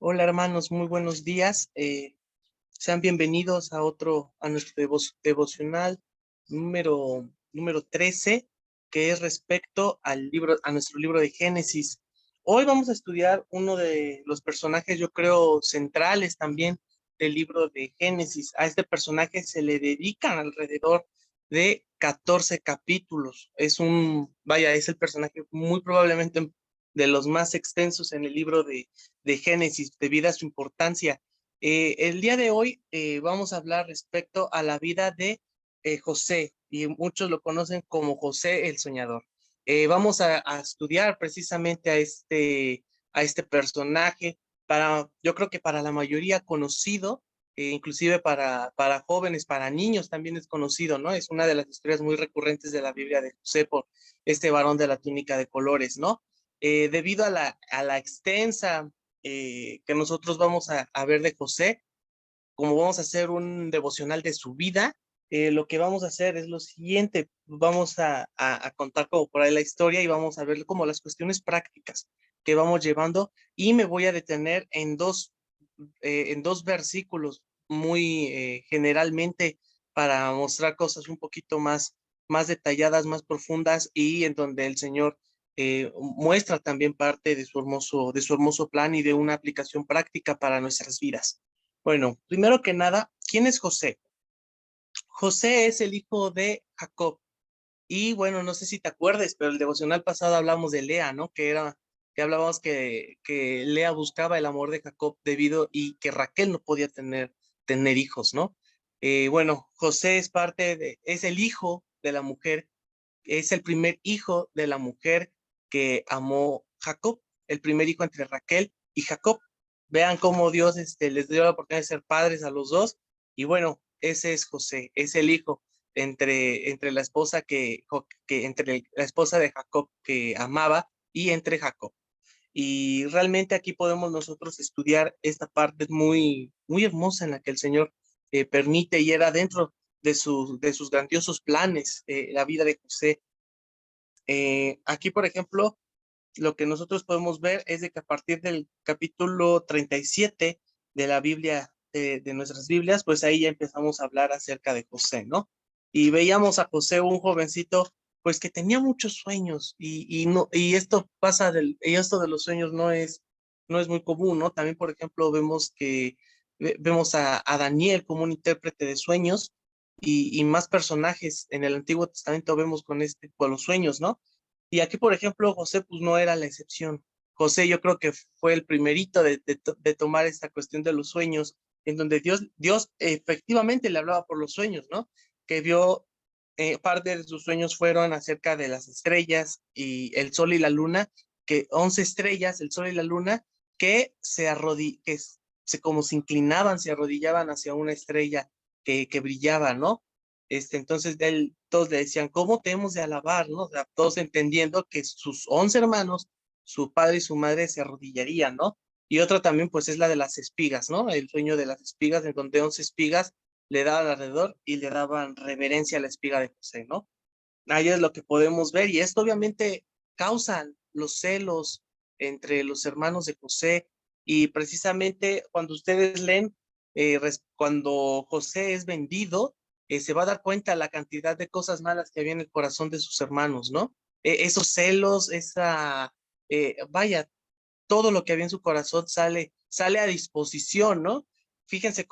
Hola hermanos, muy buenos días. Sean bienvenidos a nuestro devocional número 13, que es respecto a nuestro libro de Génesis. Hoy vamos a estudiar uno de los personajes, yo creo, centrales también del libro de Génesis. A este personaje se le dedican alrededor de 14 capítulos. Es el personaje muy probablemente de los más extensos en el libro de Génesis, debido a su importancia. El día de hoy vamos a hablar respecto a la vida de José, y muchos lo conocen como José el Soñador. Vamos a estudiar precisamente a este personaje, yo creo que para la mayoría conocido, inclusive para jóvenes, para niños también es conocido, ¿no? Es una de las historias muy recurrentes de la Biblia de José por este varón de la túnica de colores, ¿no? Debido a la extensa que nosotros vamos a ver de José, como vamos a hacer un devocional de su vida, lo que vamos a hacer es lo siguiente: vamos a contar como por ahí la historia y vamos a ver como las cuestiones prácticas que vamos llevando, y me voy a detener en dos versículos muy generalmente, para mostrar cosas un poquito más detalladas, más profundas, y en donde el Señor muestra también parte de su hermoso plan y de una aplicación práctica para nuestras vidas. Bueno, primero que nada, ¿quién es José? José es el hijo de Jacob. Y bueno, no sé si te acuerdes, pero el devocional pasado hablamos de Lea, ¿no? Que hablábamos que Lea buscaba el amor de Jacob y que Raquel no podía tener hijos, ¿no? Bueno, José es el hijo de la mujer, es el primer hijo de la mujer que amó Jacob, el primer hijo entre Raquel y Jacob. Vean cómo Dios les dio la oportunidad de ser padres a los dos. Y bueno, ese es José, es el hijo entre la esposa entre la esposa de Jacob que amaba, y entre Jacob. Y realmente aquí podemos nosotros estudiar esta parte muy, muy hermosa en la que el Señor permite, y era dentro de sus grandiosos planes, la vida de José. Aquí, por ejemplo, lo que nosotros podemos ver es de que a partir del capítulo 37 de la Biblia, de nuestras Biblias, pues ahí ya empezamos a hablar acerca de José, ¿no? Y veíamos a José, un jovencito, pues que tenía muchos sueños, y esto de los sueños no es muy común, ¿no? También, por ejemplo, vemos a Daniel como un intérprete de sueños, y más personajes en el Antiguo Testamento vemos con los sueños, ¿no? Y aquí, por ejemplo, José pues no era la excepción. José, yo creo que fue el primerito de tomar esta cuestión de los sueños, en donde Dios efectivamente le hablaba por los sueños, ¿no? Que vio, parte de sus sueños fueron acerca de las estrellas y el sol y la luna, que 11 estrellas, el sol y la luna, como se inclinaban, se arrodillaban hacia una estrella que brillaba, ¿no? Entonces todos le decían, ¿cómo te hemos de alabar? ¿No? O sea, todos entendiendo que sus 11 hermanos, su padre y su madre, se arrodillarían, ¿no? Y otra también, pues, es la de las espigas, ¿no? El sueño de las espigas, en donde 11 espigas le daban alrededor y le daban reverencia a la espiga de José, ¿no? Ahí es lo que podemos ver, y esto obviamente causa los celos entre los hermanos de José. Y precisamente cuando ustedes leen, cuando José es vendido, se va a dar cuenta la cantidad de cosas malas que había en el corazón de sus hermanos, ¿no? Esos celos, vaya, todo lo que había en su corazón sale a disposición, ¿no? Fíjense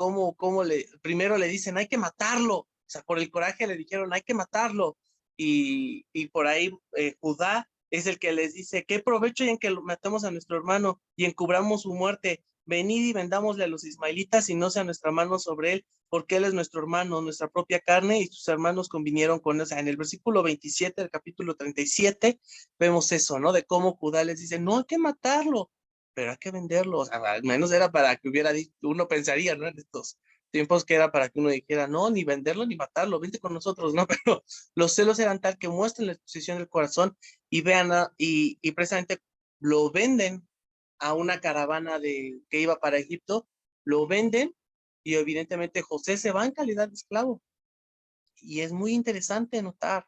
primero le dicen, hay que matarlo, o sea, por el coraje le dijeron, hay que matarlo, y por ahí Judá es el que les dice, ¿qué provecho hay en que matemos a nuestro hermano y encubramos su muerte? Venid y vendámosle a los ismaelitas y no sea nuestra mano sobre él, porque él es nuestro hermano, nuestra propia carne, y sus hermanos convinieron con él. O sea, en el versículo 27 del capítulo 37 vemos eso, ¿no? De cómo Judá les dice, no hay que matarlo, pero hay que venderlo. O sea, al menos era para que hubiera dicho, uno pensaría, ¿no? En estos tiempos, que era para que uno dijera, no, ni venderlo ni matarlo, vente con nosotros, ¿no? Pero los celos eran tal que muestran la exposición del corazón, y y precisamente lo venden a una caravana que iba para Egipto, lo venden, y evidentemente José se va en calidad de esclavo. Y es muy interesante notar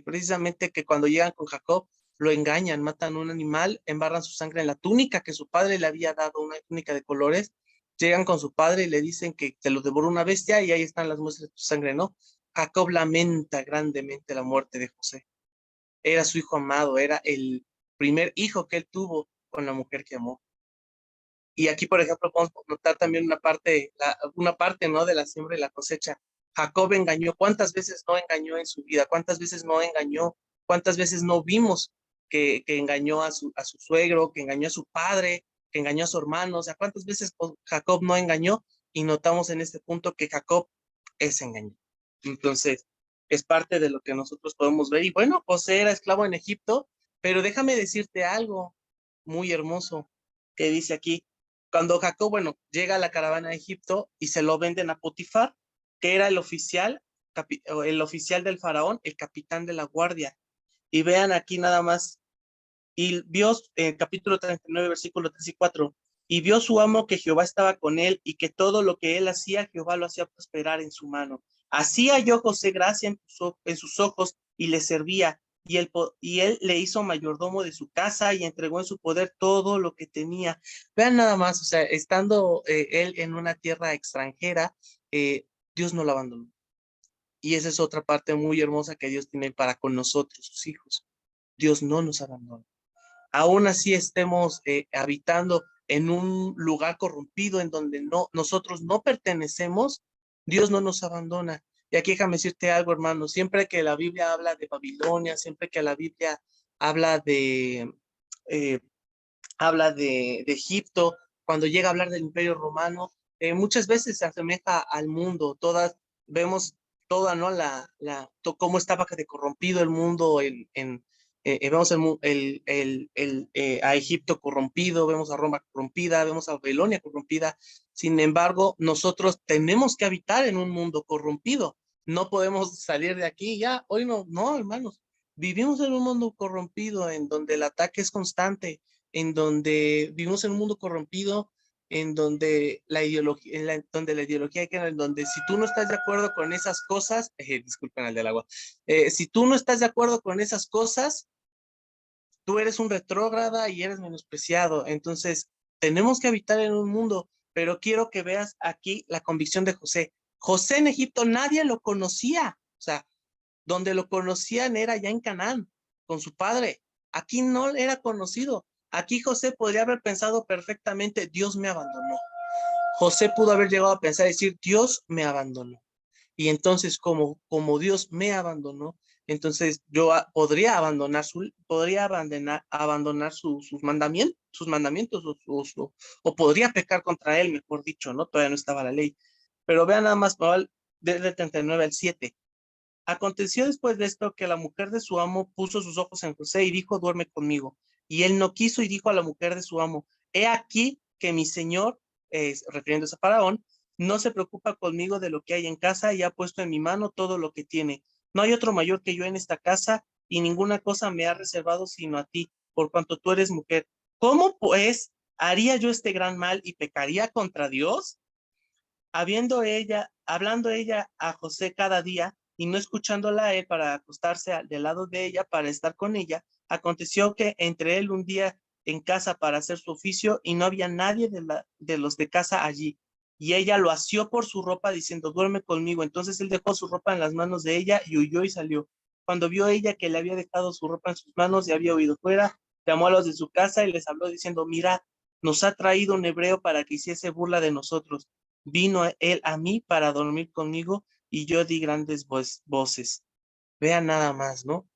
precisamente que cuando llegan con Jacob, lo engañan, matan un animal, embarran su sangre en la túnica que su padre le había dado, una túnica de colores. Llegan con su padre y le dicen que se lo devoró una bestia y ahí están las muestras de su sangre, ¿no? Jacob lamenta grandemente la muerte de José. Era su hijo amado, era el primer hijo que él tuvo con la mujer que amó. Y aquí, por ejemplo, podemos notar también una parte, ¿no? De la siembra y la cosecha. Jacob engañó. ¿Cuántas veces no engañó en su vida? ¿Cuántas veces no engañó? ¿Cuántas veces no vimos que engañó a su suegro, que engañó a su padre, que engañó a su hermano? O sea, ¿cuántas veces Jacob no engañó? Y notamos en este punto que Jacob es engañado. Entonces, es parte de lo que nosotros podemos ver. Y bueno, José era esclavo en Egipto, pero déjame decirte algo muy hermoso que dice aquí. Cuando Jacob, bueno, llega a la caravana de Egipto y se lo venden a Potifar, que era el oficial del faraón, el capitán de la guardia. Y vean aquí nada más, y vio capítulo 39, versículo 3 y 4, y vio su amo que Jehová estaba con él y que todo lo que él hacía, Jehová lo hacía prosperar en su mano. Así halló José gracia en sus ojos y le servía, y él le hizo mayordomo de su casa y entregó en su poder todo lo que tenía. Vean nada más, o sea, estando él en una tierra extranjera, Dios no lo abandonó. Y esa es otra parte muy hermosa que Dios tiene para con nosotros, sus hijos. Dios no nos abandona. Aún así estemos habitando en un lugar corrompido en donde nosotros no pertenecemos, Dios no nos abandona. Y aquí déjame decirte algo, hermano, siempre que la Biblia habla de Babilonia, siempre que la Biblia habla eh, de Egipto, cuando llega a hablar del Imperio Romano, muchas veces se asemeja al mundo, vemos toda, ¿no? Cómo estaba de corrompido el mundo vemos a Egipto corrompido, vemos a Roma corrompida, vemos a Babilonia corrompida. Sin embargo, nosotros tenemos que habitar en un mundo corrompido. No podemos salir de aquí ya. Hoy no, hermanos. Vivimos en un mundo corrompido en donde el ataque es constante, en donde vivimos en un mundo corrompido, en donde donde la ideología en donde si tú no estás de acuerdo con esas cosas, disculpen al del agua, si tú no estás de acuerdo con esas cosas, tú eres un retrógrada y eres menospreciado. Entonces, tenemos que habitar en un mundo, pero quiero que veas aquí la convicción de José. José en Egipto nadie lo conocía, o sea, donde lo conocían era ya en Canaán, con su padre. Aquí no era conocido. Aquí José podría haber pensado perfectamente, Dios me abandonó. José pudo haber llegado a pensar y decir, Dios me abandonó. Y entonces, como Dios me abandonó, entonces yo abandonar sus mandamientos, o podría pecar contra él, mejor dicho, ¿no? Todavía no estaba la ley. Pero vean nada más, desde 39 al 7. Aconteció después de esto que la mujer de su amo puso sus ojos en José y dijo, duerme conmigo. Y él no quiso y dijo a la mujer de su amo, he aquí que mi señor, refiriéndose a Faraón, no se preocupa conmigo de lo que hay en casa y ha puesto en mi mano todo lo que tiene. No hay otro mayor que yo en esta casa y ninguna cosa me ha reservado sino a ti, por cuanto tú eres mujer. ¿Cómo pues haría yo este gran mal y pecaría contra Dios? Hablando ella a José cada día y no escuchándola a él para acostarse del lado de ella para estar con ella, aconteció que entre él un día en casa para hacer su oficio y no había nadie de los de casa allí. Y ella lo asió por su ropa diciendo, duerme conmigo. Entonces él dejó su ropa en las manos de ella y huyó y salió. Cuando vio ella que le había dejado su ropa en sus manos y había huido fuera, llamó a los de su casa y les habló diciendo, mira, nos ha traído un hebreo para que hiciese burla de nosotros. Vino él a mí para dormir conmigo y yo di grandes voces. Vean nada más, ¿no?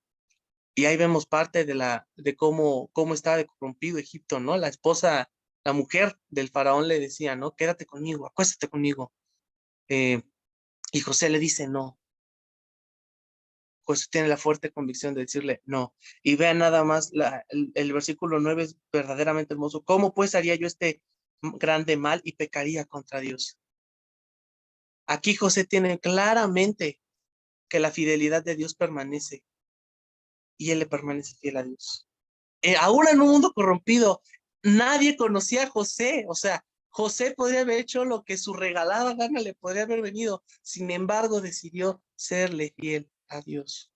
Y ahí vemos parte de cómo estaba de corrompido Egipto, ¿no? La mujer del faraón le decía, ¿no? Quédate conmigo, acuéstate conmigo. Eh, y José le dice, no. José tiene la fuerte convicción de decirle, no. Y vean nada más, el versículo 9 es verdaderamente hermoso. ¿Cómo pues haría yo este grande mal y pecaría contra Dios? Aquí José tiene claramente que la fidelidad de Dios permanece y él le permanece fiel a Dios. Aún en un mundo corrompido, nadie conocía a José, o sea, José podría haber hecho lo que su regalada gana le podría haber venido, sin embargo decidió serle fiel a Dios.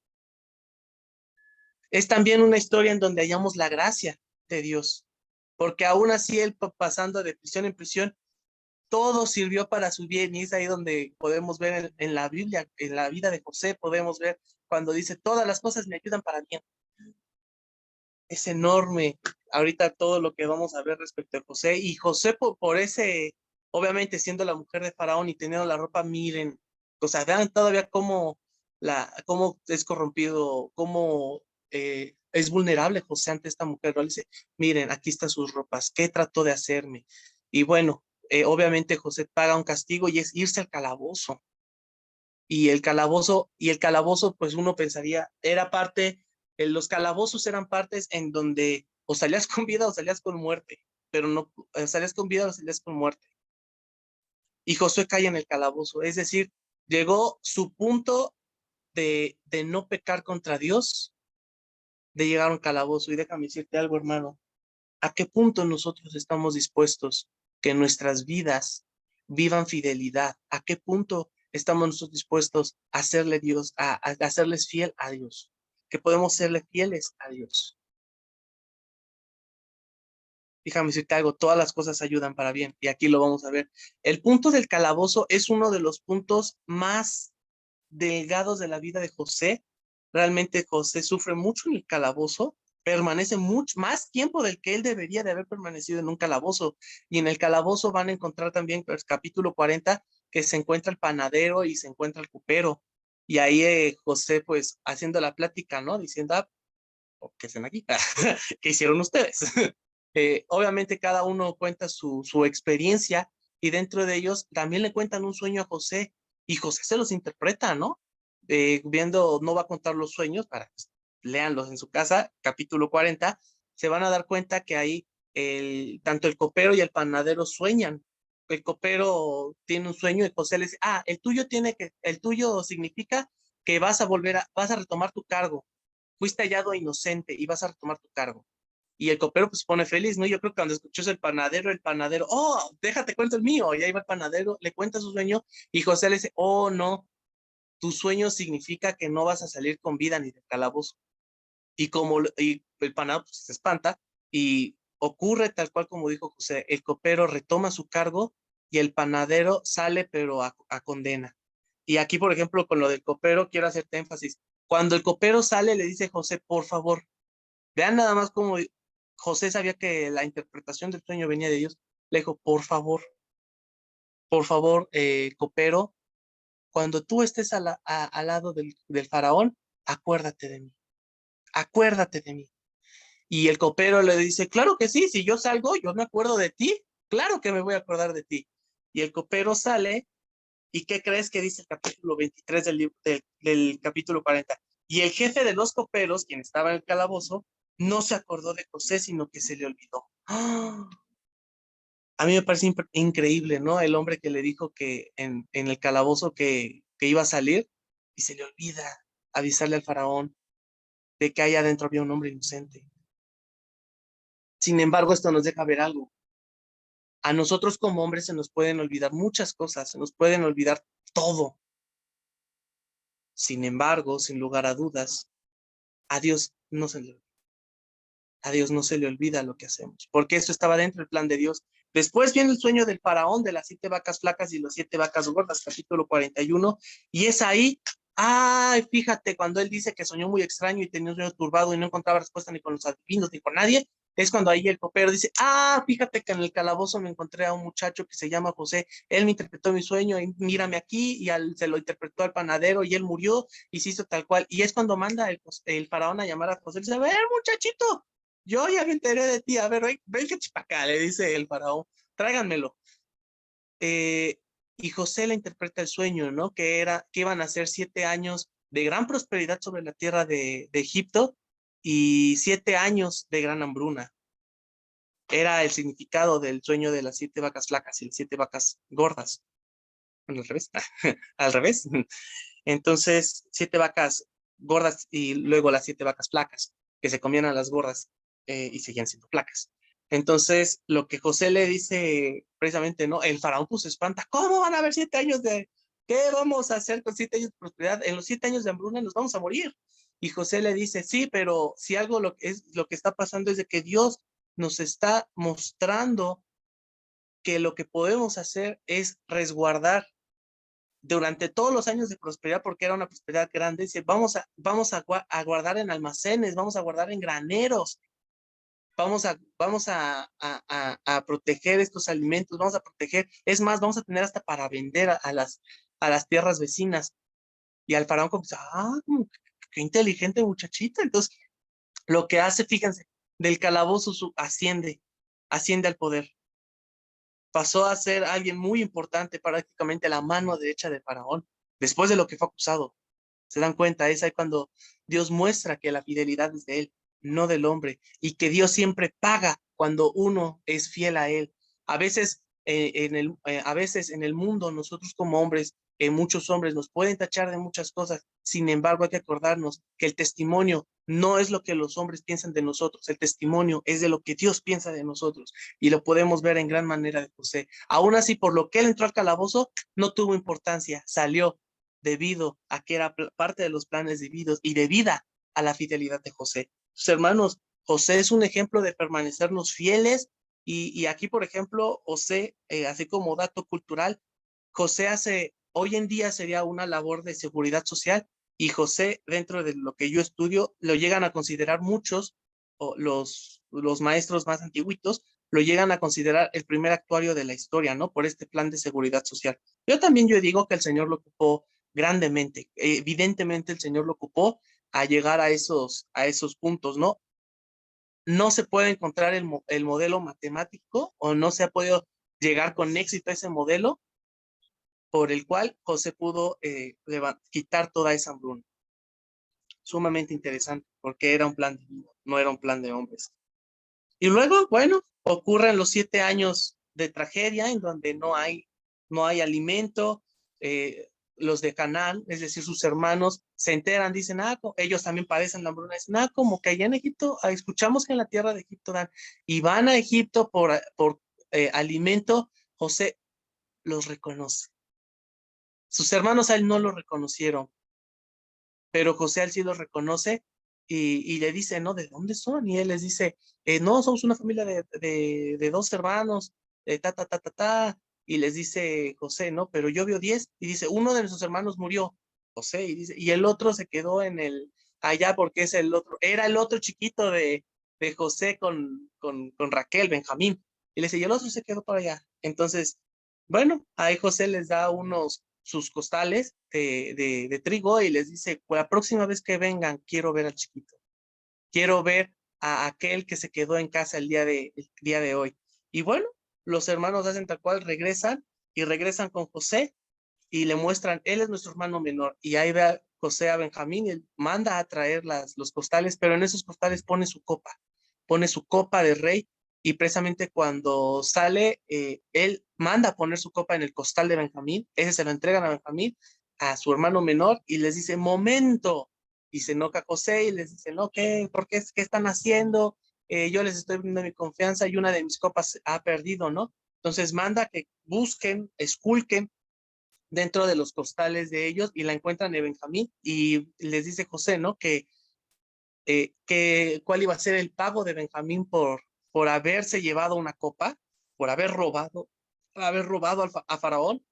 Es también una historia en donde hallamos la gracia de Dios, porque aún así él pasando de prisión en prisión, todo sirvió para su bien, y es ahí donde podemos ver en la Biblia, en la vida de José, podemos ver cuando dice, todas las cosas me ayudan para bien. Es enorme ahorita todo lo que vamos a ver respecto a José, y José por ese, obviamente siendo la mujer de Faraón y teniendo la ropa, miren, o sea, vean todavía cómo es corrompido, cómo es vulnerable José ante esta mujer, ¿no? Le dice, miren, aquí están sus ropas, ¿qué trató de hacerme? Y bueno, obviamente José paga un castigo y es irse al calabozo. Y el calabozo, pues uno pensaría, era parte, los calabozos eran partes en donde o salías con vida o salías con muerte, pero no, salías con vida o salías con muerte. Y Josué cae en el calabozo, es decir, llegó su punto de no pecar contra Dios, de llegar a un calabozo. Y déjame decirte algo, hermano, ¿a qué punto nosotros estamos dispuestos que nuestras vidas vivan fidelidad? ¿A qué punto estamos nosotros dispuestos a hacerle Dios, a hacerles fiel a Dios? Que podemos serle fieles a Dios. Déjame decirte algo, todas las cosas ayudan para bien, y aquí lo vamos a ver. El punto del calabozo es uno de los puntos más delgados de la vida de José. Realmente José sufre mucho en el calabozo, permanece mucho más tiempo del que él debería de haber permanecido en un calabozo. Y en el calabozo van a encontrar también, pues, capítulo 40, que se encuentra el panadero y se encuentra el copero. Y ahí José, pues, haciendo la plática, ¿no? Diciendo, ah, ¿qué hacen aquí? ¿Qué hicieron ustedes? Obviamente cada uno cuenta su experiencia, y dentro de ellos también le cuentan un sueño a José, y José se los interpreta, ¿no? Viendo, no va a contar los sueños, para que leanlos en su casa, capítulo 40, se van a dar cuenta que ahí tanto el copero y el panadero sueñan. El copero tiene un sueño y José le dice, ah, el tuyo significa que vas a retomar tu cargo, fuiste hallado inocente y vas a retomar tu cargo. Y el copero pues se pone feliz, ¿no? Yo creo que cuando escuchó eso el panadero, oh, déjate cuento el mío. Y ahí va el panadero, le cuenta su sueño, y José le dice, oh, no, tu sueño significa que no vas a salir con vida ni del calabozo. Y el panadero pues, se espanta, y ocurre tal cual como dijo José, el copero retoma su cargo y el panadero sale pero a condena. Y aquí, por ejemplo, con lo del copero, quiero hacerte énfasis. Cuando el copero sale, le dice José, por favor, vean nada más cómo José sabía que la interpretación del sueño venía de Dios. Le dijo, por favor, copero, cuando tú estés al lado del faraón, acuérdate de mí, acuérdate de mí. Y el copero le dice, claro que sí, si yo salgo, yo me acuerdo de ti, claro que me voy a acordar de ti. Y el copero sale, ¿y qué crees que dice el capítulo 23 del capítulo 40? Y el jefe de los coperos, quien estaba en el calabozo, no se acordó de José, sino que se le olvidó. ¡Ah! A mí me parece increíble, ¿no? El hombre que le dijo que en el calabozo que iba a salir, y se le olvida avisarle al faraón de que ahí adentro había un hombre inocente. Sin embargo, esto nos deja ver algo. A nosotros como hombres se nos pueden olvidar muchas cosas, se nos pueden olvidar todo. Sin embargo, sin lugar a dudas, a Dios no se le, a Dios no se le olvida lo que hacemos, porque eso estaba dentro del plan de Dios. Después viene el sueño del faraón de las 7 vacas flacas y las 7 vacas gordas, capítulo 41, y es ahí, ay, fíjate, cuando él dice que soñó muy extraño y tenía un sueño turbado y no encontraba respuesta ni con los adivinos ni con nadie, es cuando ahí el copero dice, ah, fíjate que en el calabozo me encontré a un muchacho que se llama José, él me interpretó mi sueño, y mírame aquí, y se lo interpretó al panadero, y él murió, y se hizo tal cual, y es cuando manda el faraón a llamar a José, y dice, a ver, muchachito, yo ya me enteré de ti, a ver, ven que chipaca, le dice el faraón, tráiganmelo. Eh, y José le interpreta el sueño, ¿no? Que iban a ser 7 años de gran prosperidad sobre la tierra de Egipto, y 7 años de gran hambruna. Era el significado del sueño de las 7 vacas flacas y las 7 vacas gordas. Bueno, al revés, al revés. Entonces, 7 vacas gordas y luego las 7 vacas flacas, que se comían a las gordas, y seguían siendo flacas. Entonces, lo que José le dice precisamente, ¿no? El faraón pues se espanta. ¿Cómo van a haber 7 años de... ¿Qué vamos a hacer con 7 años de prosperidad? En los 7 años de hambruna nos vamos a morir. Y José le dice, sí, pero si algo lo que está pasando es de que Dios nos está mostrando que lo que podemos hacer es resguardar durante todos los años de prosperidad, porque era una prosperidad grande. Dice, a guardar en almacenes, vamos a guardar en graneros, vamos a proteger estos alimentos, vamos a proteger, es más, vamos a tener hasta para vender a las tierras vecinas. Y al faraón como, qué inteligente muchachita. Entonces, lo que hace, fíjense, del calabozo asciende al poder. Pasó a ser alguien muy importante, prácticamente la mano derecha de Faraón, después de lo que fue acusado. Se dan cuenta, es ahí cuando Dios muestra que la fidelidad es de Él, no del hombre, y que Dios siempre paga cuando uno es fiel a Él. A veces en el mundo, nosotros como hombres, muchos hombres nos pueden tachar de muchas cosas. Sin embargo, hay que acordarnos que el testimonio no es lo que los hombres piensan de nosotros, el testimonio es de lo que Dios piensa de nosotros, y lo podemos ver en gran manera de José. Aún así, por lo que él entró al calabozo, no tuvo importancia, salió debido a que era parte de los planes divinos y debida a la fidelidad de José. Sus hermanos, José es un ejemplo de permanecernos fieles, y aquí, por ejemplo, José, así como dato cultural, hoy en día sería una labor de seguridad social, y José, dentro de lo que yo estudio, lo llegan a considerar muchos, o los maestros más antiguitos, lo llegan a considerar el primer actuario de la historia, ¿no? Por este plan de seguridad social. Yo digo que el Señor lo ocupó grandemente. Evidentemente el Señor lo ocupó a llegar a esos puntos, ¿no? No se puede encontrar el modelo matemático, o no se ha podido llegar con éxito a ese modelo por el cual José pudo quitar toda esa hambruna. Sumamente interesante, porque era un plan divino, no era un plan de hombres. Y luego, bueno, ocurren los 7 años de tragedia en donde no hay alimento. Los de Canaán, es decir, sus hermanos, se enteran, dicen, ellos también padecen la hambruna, dicen, como que allá en Egipto, escuchamos que en la tierra de Egipto dan, y van a Egipto por alimento. José los reconoce. Sus hermanos a él no lo reconocieron, pero José a él sí los reconoce, y le dice, ¿no? ¿De dónde son? Y él les dice, no, somos una familia de 2 hermanos, y les dice José, ¿no? Pero yo veo 10, y dice, uno de nuestros hermanos murió, José, y el otro se quedó allá porque era el otro chiquito de José con Raquel, Benjamín, y le dice, y el otro se quedó por allá. Entonces, bueno, ahí José les da sus costales de trigo, y les dice, pues la próxima vez que vengan, quiero ver al chiquito. Quiero ver a aquel que se quedó en casa el día de hoy. Y bueno, los hermanos hacen tal cual, regresan con José, y le muestran, él es nuestro hermano menor. Y ahí ve a José a Benjamín, y él manda a traer los costales, pero en esos costales pone su copa de rey, y precisamente cuando sale, él manda a poner su copa en el costal de Benjamín, ese se lo entregan a Benjamín, a su hermano menor, y les dice, momento, y se enoja José, y les dice, no, ¿por qué? ¿Qué están haciendo? Yo les estoy brindando mi confianza, y una de mis copas ha perdido, ¿no? Entonces manda que busquen, esculquen dentro de los costales de ellos, y la encuentran en Benjamín, y les dice José, ¿no? Que cuál iba a ser el pago de Benjamín por haberse llevado una copa, por haber robado a Faraón.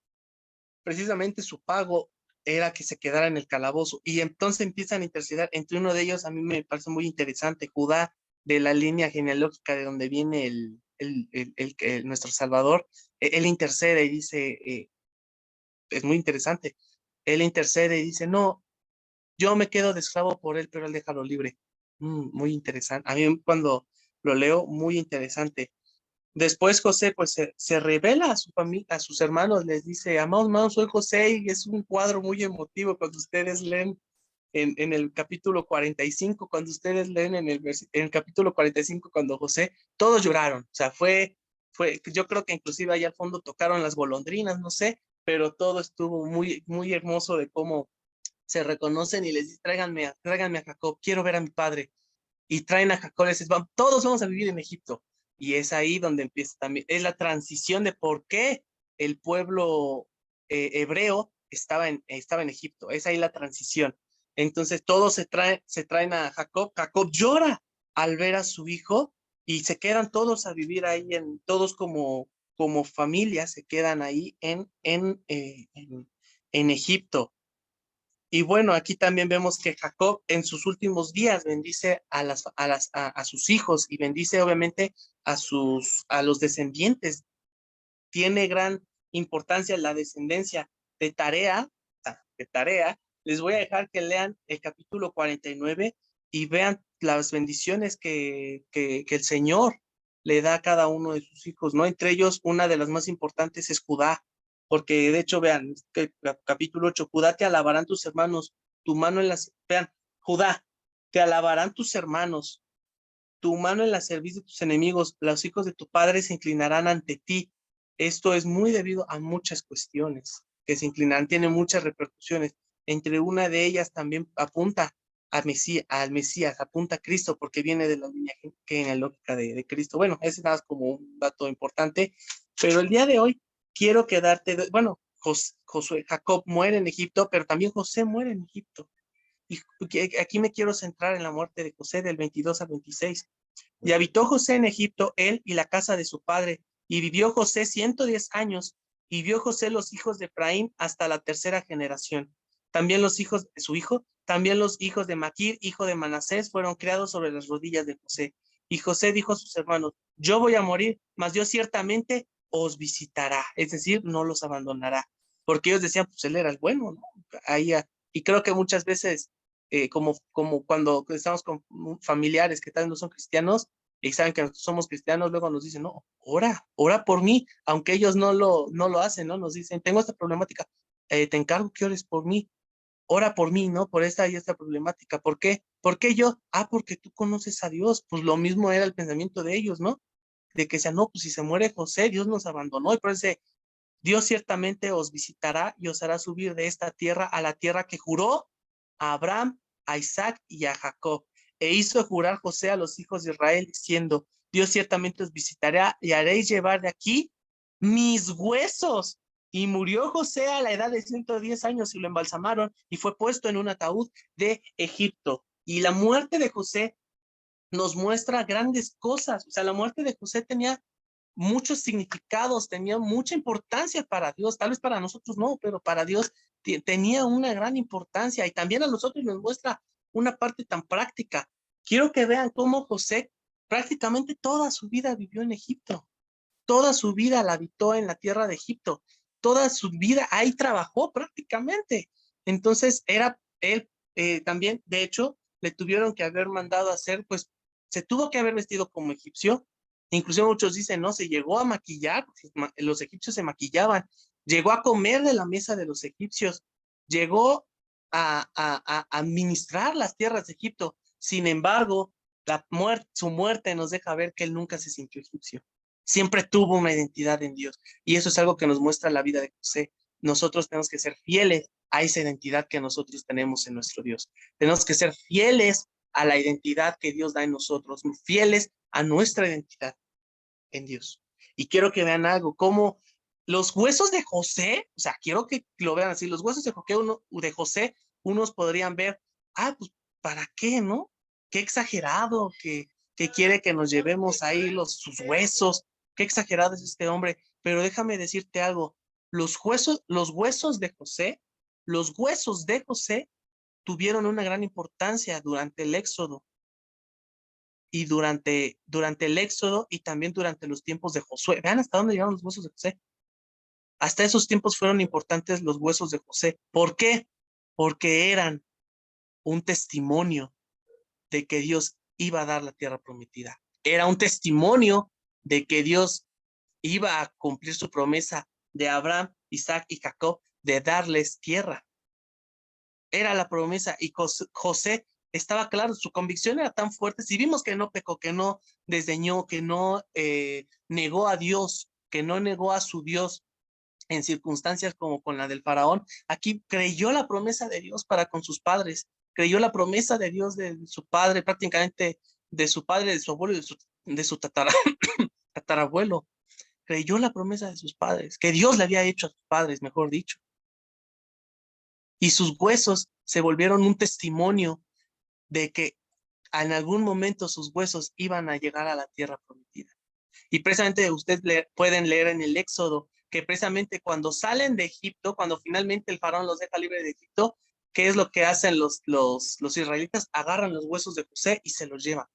Precisamente su pago era que se quedara en el calabozo, y entonces empiezan a interceder entre uno de ellos. A mí me parece muy interesante, Judá, de la línea genealógica de donde viene nuestro Salvador. Él intercede y dice, es muy interesante, él intercede y dice, no, yo me quedo de esclavo por él, pero él déjalo libre. Muy interesante. A mí cuando lo leo, muy interesante. Después José pues se revela a su familia, a sus hermanos, les dice, amados hermanos, soy José, y es un cuadro muy emotivo cuando ustedes leen en el capítulo 45, cuando ustedes leen en el capítulo 45, cuando José, todos lloraron. O sea, yo creo que inclusive allá al fondo tocaron las golondrinas, no sé, pero todo estuvo muy, muy hermoso de cómo se reconocen, y les dice, tráiganme a Jacob, quiero ver a mi padre. Y traen a Jacob, y les dicen, todos vamos a vivir en Egipto. Y es ahí donde empieza también, es la transición de por qué el pueblo hebreo estaba en Egipto. Es ahí la transición. Entonces todos se traen a Jacob. Jacob llora al ver a su hijo y se quedan todos a vivir ahí, todos como familia, se quedan ahí en Egipto. Y bueno, aquí también vemos que Jacob en sus últimos días bendice a sus hijos y bendice obviamente a los descendientes. Tiene gran importancia la descendencia de Tarea. Les voy a dejar que lean el capítulo 49 y vean las bendiciones que el Señor le da a cada uno de sus hijos, ¿no? Entre ellos, una de las más importantes es Judá, porque de hecho, vean, que capítulo 8, Judá, te alabarán tus hermanos, tu mano en vean, Judá, te alabarán tus hermanos, tu mano en la cerviz de tus enemigos, los hijos de tu padre se inclinarán ante ti. Esto es muy debido a muchas cuestiones que se inclinan, tiene muchas repercusiones. Entre una de ellas también apunta al Mesías, apunta a Cristo, porque viene de la línea genealógica de Cristo. Bueno, ese es nada como un dato importante, pero el día de hoy quiero bueno, Jacob muere en Egipto, pero también José muere en Egipto. Y aquí me quiero centrar en la muerte de José del 22 al 26. Y habitó José en Egipto, él y la casa de su padre, y vivió José 110 años, y vio José los hijos de Efraín hasta la tercera generación. También los hijos de su hijo, también los hijos de Maquir, hijo de Manasés, fueron criados sobre las rodillas de José. Y José dijo a sus hermanos, yo voy a morir, mas Dios ciertamente os visitará, es decir, no los abandonará. Porque ellos decían, pues él era el bueno, ¿no? Ahí, y creo que muchas veces como cuando estamos con familiares que tal vez no son cristianos y saben que nosotros somos cristianos, luego nos dicen, no, ora por mí, aunque ellos no lo hacen, ¿no? Nos dicen, tengo esta problemática, te encargo que ores por mí, ora por mí, ¿no? Por esta y esta problemática. ¿Por qué? ¿Por qué yo? Porque tú conoces a Dios. Pues lo mismo era el pensamiento de ellos, ¿no? De que sea, no, pues si se muere José, Dios nos abandonó. Y por eso Dios ciertamente os visitará y os hará subir de esta tierra a la tierra que juró a Abraham, a Isaac y a Jacob. E hizo jurar José a los hijos de Israel, diciendo, Dios ciertamente os visitará y haréis llevar de aquí mis huesos. Y murió José a la edad de 110 años y lo embalsamaron y fue puesto en un ataúd de Egipto. Y la muerte de José nos muestra grandes cosas. O sea, la muerte de José tenía muchos significados, tenía mucha importancia para Dios, tal vez para nosotros no, pero para Dios tenía una gran importancia y también a nosotros nos muestra una parte tan práctica. Quiero que vean cómo José prácticamente toda su vida vivió en Egipto, toda su vida la habitó en la tierra de Egipto, toda su vida ahí trabajó prácticamente. Entonces él también, de hecho, le tuvieron que haber mandado a hacer, pues se tuvo que haber vestido como egipcio. Incluso muchos dicen, no, se llegó a maquillar, los egipcios se maquillaban, llegó a comer de la mesa de los egipcios, llegó a administrar las tierras de Egipto. Sin embargo, su muerte nos deja ver que él nunca se sintió egipcio. Siempre tuvo una identidad en Dios. Y eso es algo que nos muestra la vida de José. Nosotros tenemos que ser fieles a esa identidad que nosotros tenemos en nuestro Dios. Tenemos que ser fieles a la identidad que Dios da en nosotros, fieles a nuestra identidad en Dios. Y quiero que vean algo, como los huesos de José, o sea, quiero que lo vean así, los huesos de José, unos podrían ver, pues, ¿para qué, no? Qué exagerado, que quiere que nos llevemos ahí sus huesos, qué exagerado es este hombre, pero déjame decirte algo, los huesos de José tuvieron una gran importancia durante el Éxodo, y durante el Éxodo y también durante los tiempos de Josué. Vean hasta dónde llegaron los huesos de José. Hasta esos tiempos fueron importantes los huesos de José. ¿Por qué? Porque eran un testimonio de que Dios iba a dar la tierra prometida. Era un testimonio de que Dios iba a cumplir su promesa de Abraham, Isaac y Jacob de darles tierra. Era la promesa y José estaba claro, su convicción era tan fuerte. Si vimos que no pecó, que no desdeñó, que no negó a Dios, que no negó a su Dios en circunstancias como con la del faraón, aquí creyó la promesa de Dios para con sus padres, creyó la promesa de Dios de su padre, prácticamente de su padre, de su abuelo y de su tatarabuelo. Creyó la promesa de sus padres, que Dios le había hecho a sus padres, mejor dicho. y sus huesos se volvieron un testimonio de que en algún momento sus huesos iban a llegar a la tierra prometida. Y precisamente ustedes pueden leer en el Éxodo que precisamente cuando salen de Egipto, cuando finalmente el faraón los deja libre de Egipto, ¿qué es lo que hacen los israelitas? Agarran los huesos de José y se los llevan.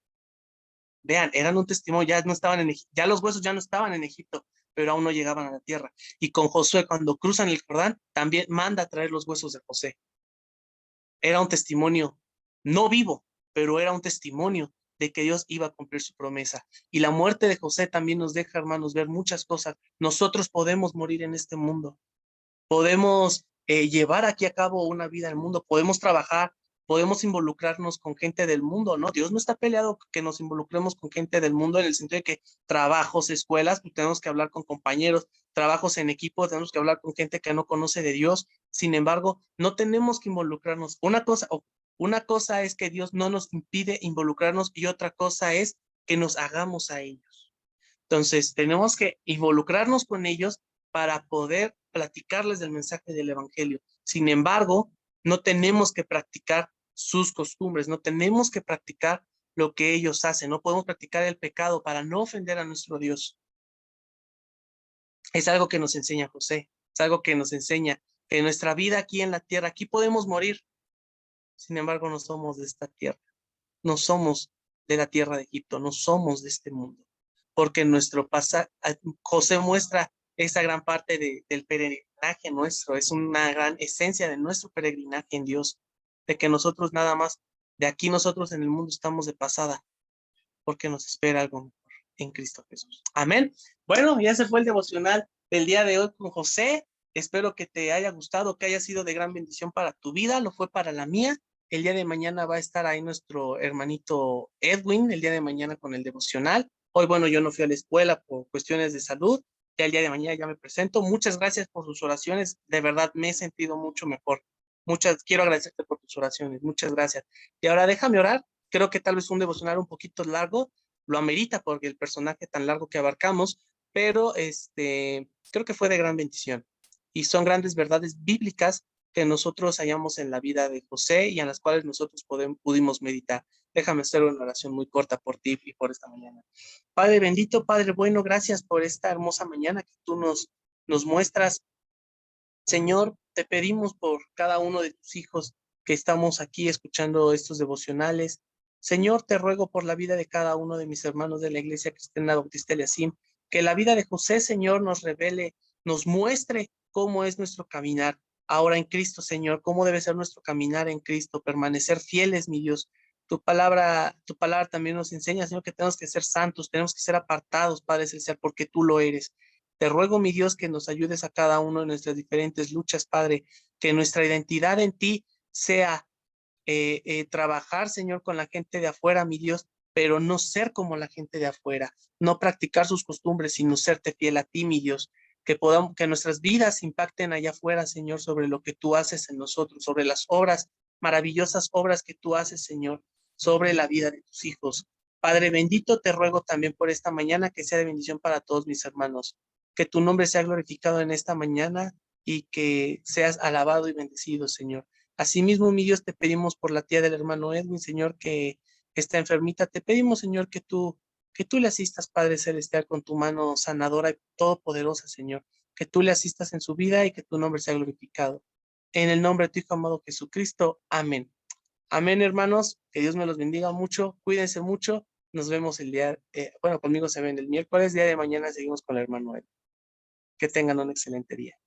Vean, eran un testimonio, ya no estaban en Egipto, ya los huesos ya no estaban en Egipto, pero aún no llegaban a la tierra. Y con Josué, cuando cruzan el Jordán, también manda a traer los huesos de José. Era un testimonio no vivo, pero era un testimonio de que Dios iba a cumplir su promesa. Y la muerte de José también nos deja, hermanos, ver muchas cosas. Nosotros podemos morir en este mundo, podemos llevar aquí a cabo una vida en el mundo, podemos trabajar, podemos involucrarnos con gente del mundo, ¿no? Dios no está peleado que nos involucremos con gente del mundo en el sentido de que trabajos, escuelas, pues tenemos que hablar con compañeros, trabajos en equipo, tenemos que hablar con gente que no conoce de Dios. Sin embargo, no tenemos que involucrarnos. Una cosa es que Dios no nos impide involucrarnos y otra cosa es que nos hagamos a ellos. Entonces, tenemos que involucrarnos con ellos para poder platicarles del mensaje del evangelio. Sin embargo, no tenemos que practicar sus costumbres, no tenemos que practicar lo que ellos hacen, no podemos practicar el pecado para no ofender a nuestro Dios. Es algo que nos enseña José, es algo que nos enseña que nuestra vida aquí en la tierra, aquí podemos morir, sin embargo no somos de esta tierra, no somos de la tierra de Egipto, no somos de este mundo, porque nuestro pasaje, José muestra esa gran parte del peregrinaje nuestro, es una gran esencia de nuestro peregrinaje en Dios, de que nosotros nada más, de aquí nosotros en el mundo estamos de pasada, porque nos espera algo mejor en Cristo Jesús. Amén. Bueno, ya se fue el devocional del día de hoy con José. Espero que te haya gustado, que haya sido de gran bendición para tu vida, lo fue para la mía. El día de mañana va a estar ahí nuestro hermanito Edwin, el día de mañana con el devocional. Hoy, bueno, yo no fui a la escuela por cuestiones de salud. Ya el día de mañana ya me presento. Muchas gracias por sus oraciones. De verdad, me he sentido mucho mejor. Quiero agradecerte por tus oraciones. Muchas gracias. Y ahora déjame orar. Creo que tal vez un devocional un poquito largo lo amerita porque el personaje tan largo que abarcamos, pero creo que fue de gran bendición. Y son grandes verdades bíblicas que nosotros hallamos en la vida de José y en las cuales nosotros pudimos meditar. Déjame hacer una oración muy corta por ti y por esta mañana. Padre bendito, Padre bueno, gracias por esta hermosa mañana que tú nos muestras. Señor, te pedimos por cada uno de tus hijos que estamos aquí escuchando estos devocionales. Señor, te ruego por la vida de cada uno de mis hermanos de la Iglesia Cristiana Bautista Eliasim, que la vida de José, Señor, nos revele, nos muestre cómo es nuestro caminar ahora en Cristo, Señor, cómo debe ser nuestro caminar en Cristo, permanecer fieles, mi Dios. Tu palabra también nos enseña, Señor, que tenemos que ser santos, tenemos que ser apartados, Padre Celestial, porque tú lo eres. Te ruego, mi Dios, que nos ayudes a cada uno en nuestras diferentes luchas, Padre, que nuestra identidad en ti sea trabajar, Señor, con la gente de afuera, mi Dios, pero no ser como la gente de afuera, no practicar sus costumbres, sino serte fiel a ti, mi Dios, que nuestras vidas impacten allá afuera, Señor, sobre lo que tú haces en nosotros, sobre las obras, maravillosas obras que tú haces, Señor, sobre la vida de tus hijos. Padre bendito, te ruego también por esta mañana que sea de bendición para todos mis hermanos, que tu nombre sea glorificado en esta mañana y que seas alabado y bendecido, Señor. Asimismo, mi Dios, te pedimos por la tía del hermano Edwin, Señor, que está enfermita. Te pedimos, Señor, que tú le asistas, Padre Celestial, con tu mano sanadora y todopoderosa, Señor. Que tú le asistas en su vida y que tu nombre sea glorificado. En el nombre de tu Hijo amado Jesucristo. Amén. Amén, hermanos. Que Dios me los bendiga mucho. Cuídense mucho. Nos vemos conmigo se ven el miércoles. Día de mañana seguimos con el hermano Edwin. Que tengan un excelente día.